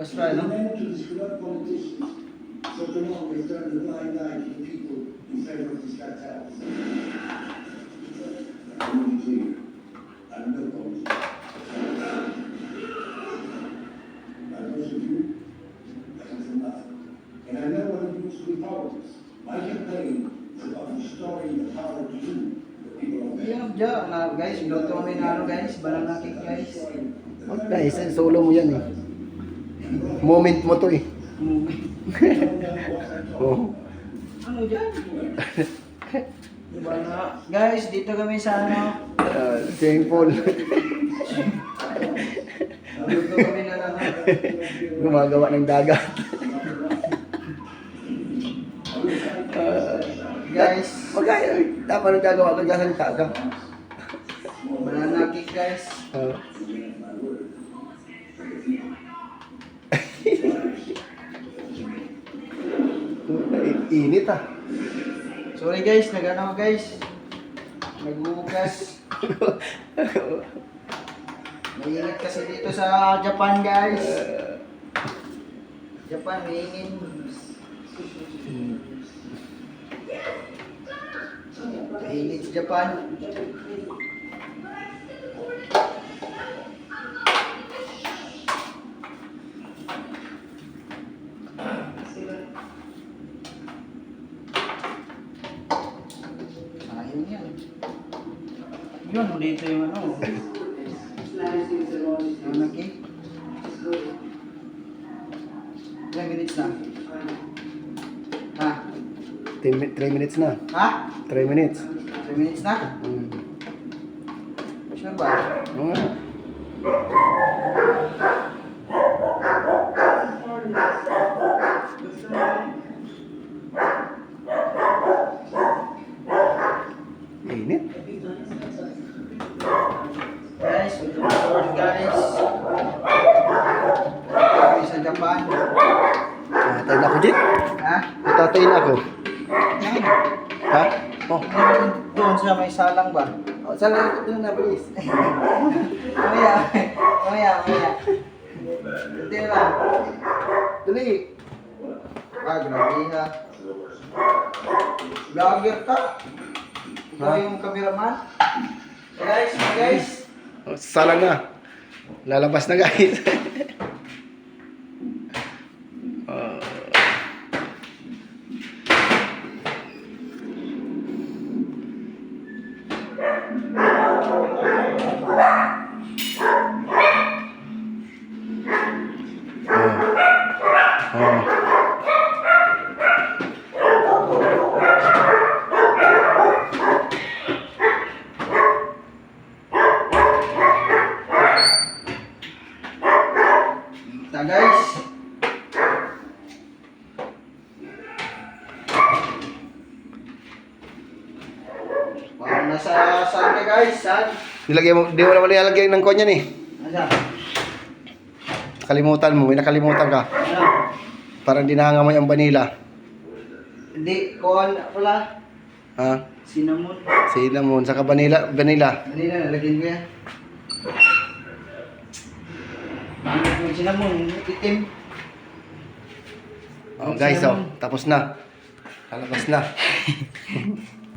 Basta, no? Dimensions were not politicians, so do not return the blind eye to the people in favor of these cartels. I'm really clear. I'm no politician. Like most of you, I come from nothing. And I know what it means to be powerless. My campaign is about restoring the power to you, the people of Yan, dyan. Guys, luto kami na ano guys. Banana cake guys. Wag guys, solo mo yan eh. Moment mo to eh. Oh. Ano dyan? Diba na? Guys, dito kami sa ano. Swimming pool. Luto kami na ano. Gumagawa ng dagat. Guys, Magaya, dapat nagagawa ka dyan sa taga. banana cake guys. Init ah. Sorry guys, nag-ano guys. Naghuhugas. Mainit kasi dito sa Japan guys. Japan, mainit. Mainit sa Japan. Sayang yan. Yun, dito yung ano. Ano cake? Ilang minutes na? Ha? 3 minutes na. Ha? 3 minutes. 3 minutes na? Sure ba? Oo nga. Init. Guys, guys. Kami sa Japan. Tatay na ako dyan. Ha? Tatay na ako. Yan. Ha? Oh. Doon sa may salang ba? Oh, saan na doon na, please? Mamaya. Hindi lang. Dali. Grabe ha. Vlogger ka. Ikaw yung cameraman. Guys. Oh, salang na. Lalabas na guys. Ta guys. Parang nasa saan ka guys? Saan? Nilagay mo, di mo naman nilalagay ng konya ni. Nasa? Nakalimutan mo, may nakalimutan ka. Ano? Parang dinangamoy ang vanilla. Hindi, kuhan pala. Ha? Cinnamon. Cinnamon, saka vanilla. Vanilla, nalagyan ko yan. Bakit yung cinnamon? Itim. Oh, guys, oh, tapos na. Lalabas na.